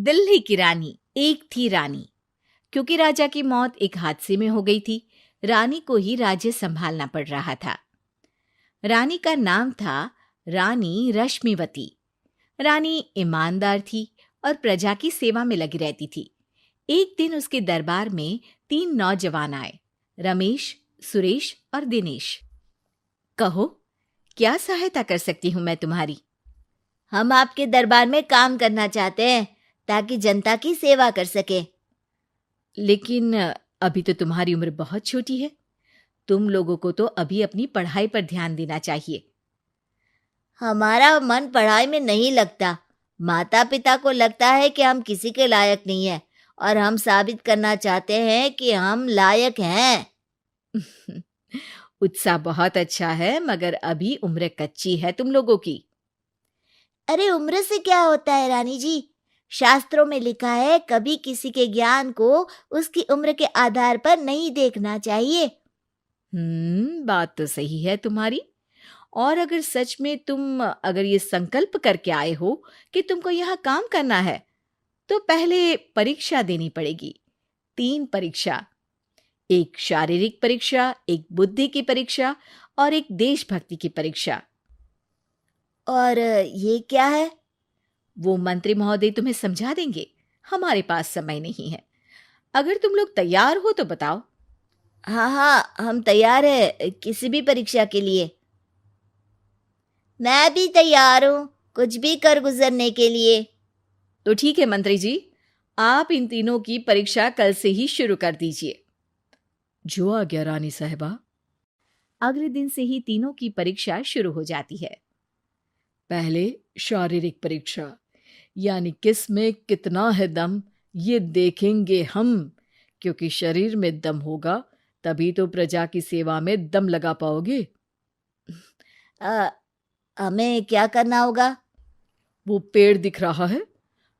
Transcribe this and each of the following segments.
दिल्ली की रानी। एक थी रानी। क्योंकि राजा की मौत एक हादसे में हो गई थी, रानी को ही राज्य संभालना पड़ रहा था। रानी का नाम था रानी रश्मिवती। रानी ईमानदार थी और प्रजा की सेवा में लगी रहती थी। एक दिन उसके दरबार में 3 नौजवान आए, रमेश, सुरेश और दिनेश। कहो, क्या सहायता कर सकती हूँ मैं तुम्हारी? हम आपके दरबार में काम करना चाहते हैं ताकि जनता की सेवा कर सके। लेकिन अभी तो तुम्हारी उम्र बहुत छोटी है। तुम लोगों को तो अभी अपनी पढ़ाई पर ध्यान देना चाहिए। हमारा मन पढ़ाई में नहीं लगता। माता पिता को लगता है कि हम किसी के लायक नहीं हैं और हम साबित करना चाहते हैं कि हम लायक हैं। उत्साह बहुत अच्छा है, मगर अभी उम्र कच्ची है तुम लोगों की। अरे उम्र से क्या होता है रानी जी? शास्त्रों में लिखा है कभी किसी के ज्ञान को उसकी उम्र के आधार पर नहीं देखना चाहिए। बात तो सही है तुम्हारी। और अगर सच में तुम अगर ये संकल्प करके आए हो कि तुमको यहाँ काम करना है, तो पहले परीक्षा देनी पड़ेगी। 3 परीक्षा, एक शारीरिक परीक्षा, एक बुद्धि की परीक्षा और एक देशभक्ति की परीक्षा। और ये क्या है? वो मंत्री महोदय तुम्हें समझा देंगे। हमारे पास समय नहीं है। अगर तुम लोग तैयार हो तो बताओ। हाँ, हम तैयार है किसी भी परीक्षा के लिए। मैं भी तैयार हूँ कुछ भी कर गुजरने के लिए। तो ठीक है मंत्री जी, आप इन तीनों की परीक्षा कल से ही शुरू कर दीजिए। जो आ गया रानी साहिबा। अगले दिन से ही तीनों की परीक्षा शुरू हो जाती है। पहले शारीरिक परीक्षा, यानी किस में कितना है दम, ये देखेंगे हम। क्योंकि शरीर में दम होगा तभी तो प्रजा की सेवा में दम लगा पाओगे। हमें क्या करना होगा? वो पेड़ दिख रहा है,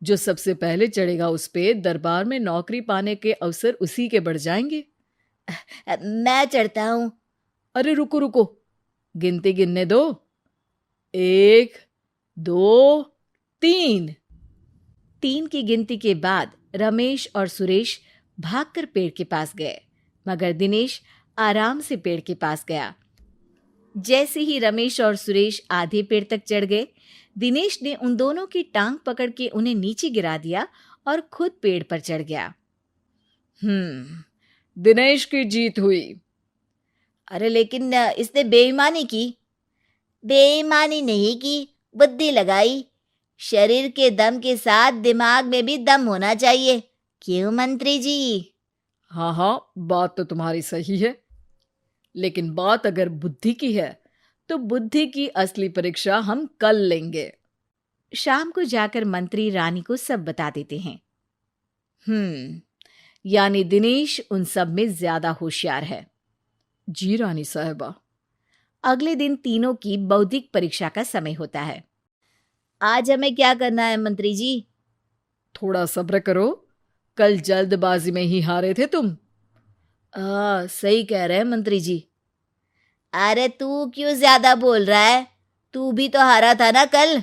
जो सबसे पहले चढ़ेगा उस पे दरबार में नौकरी पाने के अवसर उसी के बढ़ जाएंगे। मैं चढ़ता हूँ। अरे रुको रुको, गिनती गिनने दो। 1, 2, 3। 3 की गिनती के बाद रमेश और सुरेश भागकर पेड़ के पास गए, मगर दिनेश आराम से पेड़ के पास गया। जैसे ही रमेश और सुरेश आधे पेड़ तक चढ़ गए, दिनेश ने उन दोनों की टांग पकड़ के उन्हें नीचे गिरा दिया और खुद पेड़ पर चढ़ गया। दिनेश की जीत हुई। अरे लेकिन इसने बेईमानी की। बेईमानी नहीं की, बुद्धि लगाई। शरीर के दम के साथ दिमाग में भी दम होना चाहिए। क्यों मंत्री जी? हाँ, बात तो तुम्हारी सही है। लेकिन बात अगर बुद्धि की है तो बुद्धि की असली परीक्षा हम कल लेंगे। शाम को जाकर मंत्री रानी को सब बता देते हैं। यानी दिनेश उन सब में ज्यादा होशियार है। जी रानी साहिबा। अगले दिन तीनों की बौद्धिक परीक्षा का समय होता है। आज हमें क्या करना है मंत्री जी? थोड़ा सब्र करो, कल जल्दबाजी में ही हारे थे तुम। सही कह रहे हैं मंत्री जी। अरे तू क्यों ज्यादा बोल रहा है? तू भी तो हारा था ना कल।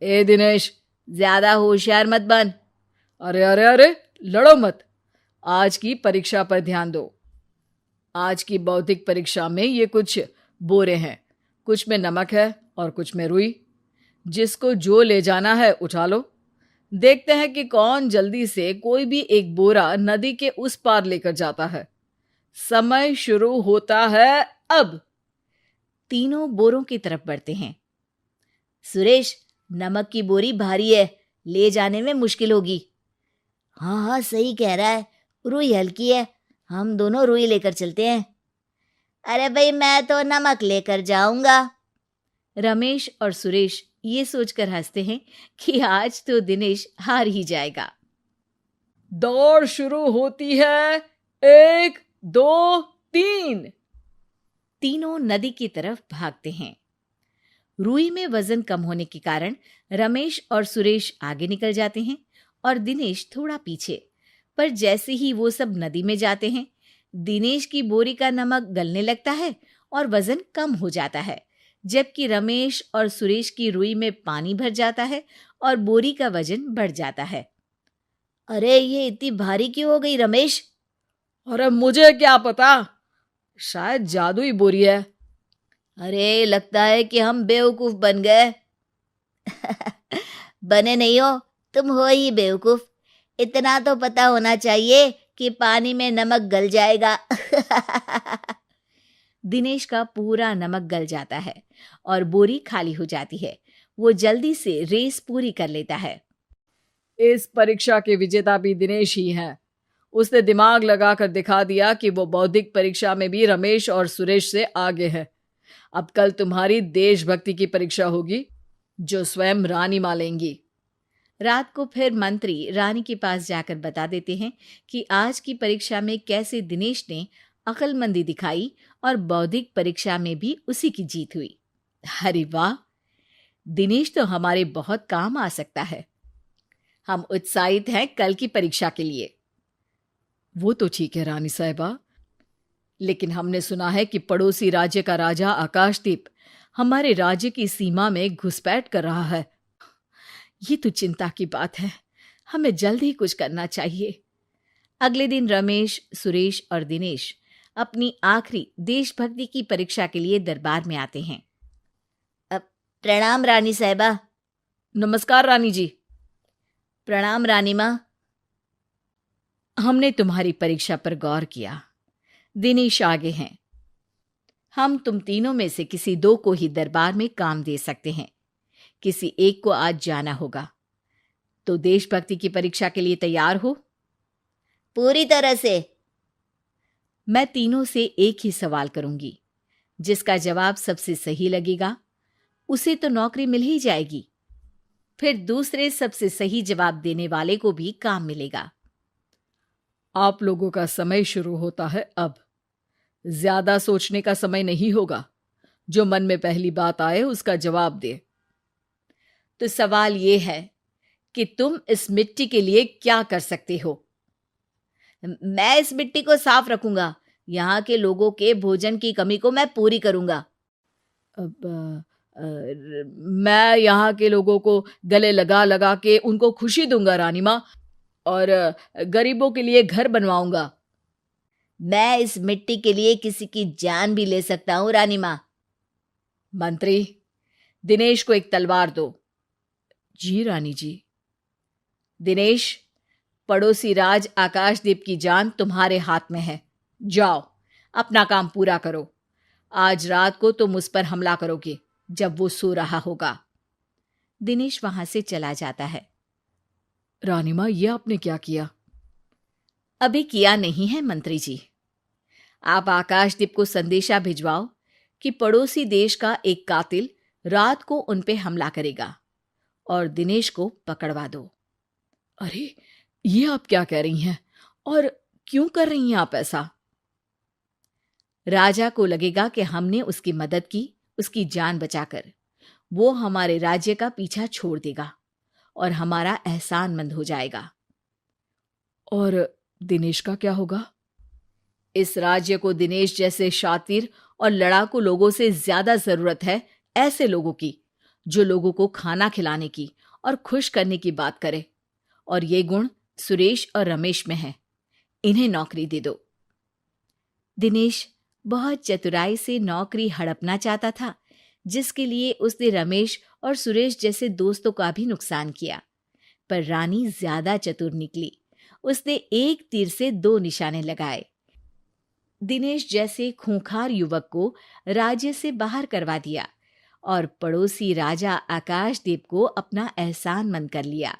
ए दिनेश, ज्यादा होशियार मत बन। अरे लड़ो मत। आज की परीक्षा पर ध्यान दो। आज की बौद्धिक परीक्षा में ये कुछ बोरे हैं, कुछ में नमक है और कुछ में रुई। जिसको जो ले जाना है उठा लो। देखते हैं कि कौन जल्दी से कोई भी एक बोरा नदी के उस पार लेकर जाता है। समय शुरू होता है अब। तीनों बोरों की तरफ बढ़ते हैं। सुरेश, नमक की बोरी भारी है, ले जाने में मुश्किल होगी। हाँ, सही कह रहा है। रुई हल्की है, हम दोनों रुई लेकर चलते हैं। अरे भाई, मैं तो नमक लेकर जाऊंगा। रमेश और सुरेश ये सोचकर हंसते हैं कि आज तो दिनेश हार ही जाएगा। दौड़ शुरू होती है। 1, 2, 3। तीनों नदी की तरफ भागते हैं। रुई में वजन कम होने के कारण रमेश और सुरेश आगे निकल जाते हैं और दिनेश थोड़ा पीछे। पर जैसे ही वो सब नदी में जाते हैं, दिनेश की बोरी का नमक गलने लगता है और वजन कम हो जाता है, जबकि रमेश और सुरेश की रुई में पानी भर जाता है और बोरी का वजन बढ़ जाता है। अरे ये इतनी भारी क्यों हो गई रमेश? अरे मुझे क्या पता, शायद जादुई बोरी है। अरे लगता है कि हम बेवकूफ बन गए। बने नहीं हो, तुम हो ही बेवकूफ। इतना तो पता होना चाहिए कि पानी में नमक गल जाएगा। दिनेश का पूरा नमक गल जाता है और बोरी खाली हो जाती है। वो जल्दी से रेस पूरी कर लेता है। इस परीक्षा के विजेता भी दिनेश ही हैं। उसने दिमाग लगाकर दिखा दिया कि वो बौद्धिक परीक्षा में भी रमेश और सुरेश से आगे है। अब कल तुम्हारी देशभक्ति की परीक्षा होगी, जो स्वयं रानी मां लेंगी। रात को फिर मंत्री रानी के पास जाकर बता देते हैं कि आज की परीक्षा में कैसे दिनेश ने अक्लमंदी दिखाई और बौद्धिक परीक्षा में भी उसी की जीत हुई। अरे वाह, दिनेश तो हमारे बहुत काम आ सकता है। हम उत्साहित हैं कल की परीक्षा के लिए। वो तो ठीक है रानी साहिबा, लेकिन हमने सुना है कि पड़ोसी राज्य का राजा आकाशदीप हमारे राज्य की सीमा में घुसपैठ कर रहा है। ये तो चिंता की बात है। हमें जल्द ही कुछ करना चाहिए। अगले दिन रमेश, सुरेश और दिनेश अपनी आखिरी देशभक्ति की परीक्षा के लिए दरबार में आते हैं। प्रणाम रानी साहिबा। नमस्कार रानी जी। प्रणाम रानी माँ। हमने तुम्हारी परीक्षा पर गौर किया। दिनेश आगे हैं। हम तुम तीनों में से किसी दो को ही दरबार में काम दे सकते हैं। किसी एक को आज जाना होगा। तो देशभक्ति की परीक्षा के लिए तैयार हो? पूरी तरह से। मैं तीनों से एक ही सवाल करूंगी। जिसका जवाब सबसे सही लगेगा उसे तो नौकरी मिल ही जाएगी। फिर दूसरे सबसे सही जवाब देने वाले को भी काम मिलेगा। आप लोगों का समय शुरू होता है अब। ज्यादा सोचने का समय नहीं होगा। जो मन में पहली बात आए उसका जवाब दे। तो सवाल ये है कि तुम इस मिट्टी के लिए क्या कर सकते हो? मैं इस मिट्टी को साफ रखूंगा। यहाँ के लोगों के भोजन की कमी को मैं पूरी करूंगा। मैं यहाँ के लोगों को गले लगा लगा के उनको खुशी दूंगा रानी माँ, और गरीबों के लिए घर बनवाऊंगा। मैं इस मिट्टी के लिए किसी की जान भी ले सकता हूँ रानी माँ। मंत्री, दिनेश को एक तलवार दो। जी रानी जी। दिनेश, पड़ोसी राज आकाशदीप की जान तुम्हारे हाथ में है। जाओ, अपना काम पूरा करो। आज रात को तुम उस पर हमला करोगे जब वो सो रहा होगा। दिनेश वहां से चला जाता है। रानी मां, ये आपने क्या किया? अभी किया नहीं है मंत्री जी। आप आकाशदीप को संदेशा भिजवाओ कि पड़ोसी देश का एक कातिल रात को उन पे हमला करेगा और दिनेश को पकड़वा दो। अरे, ये आप क्या कह रही हैं? और क्यों कर रही हैं आप ऐसा? राजा को लगेगा कि हमने उसकी मदद की, उसकी जान बचाकर। वो हमारे राज्य का पीछा छोड़ देगा और हमारा एहसानमंद हो जाएगा। और दिनेश का क्या होगा? इस राज्य को दिनेश जैसे शातिर और लड़ाकू लोगों से ज्यादा जरूरत है, ऐसे लोगों की जो लोगों को खाना खिलाने की और खुश करने की बात करे। और ये गुण सुरेश और रमेश में है। इन्हें नौकरी दे दो। दिनेश बहुत चतुराई से नौकरी हड़पना चाहता था, जिसके लिए उसने रमेश और सुरेश जैसे दोस्तों का भी नुकसान किया। पर रानी ज्यादा चतुर निकली। उसने एक तीर से दो निशाने लगाए। दिनेश जैसे खूंखार युवक को राज्य से बाहर करवा दिया और पड़ोसी राजा आकाशदीप को अपना एहसानमंद कर लिया।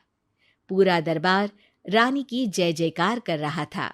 पूरा दरबार रानी की जय जयकार कर रहा था।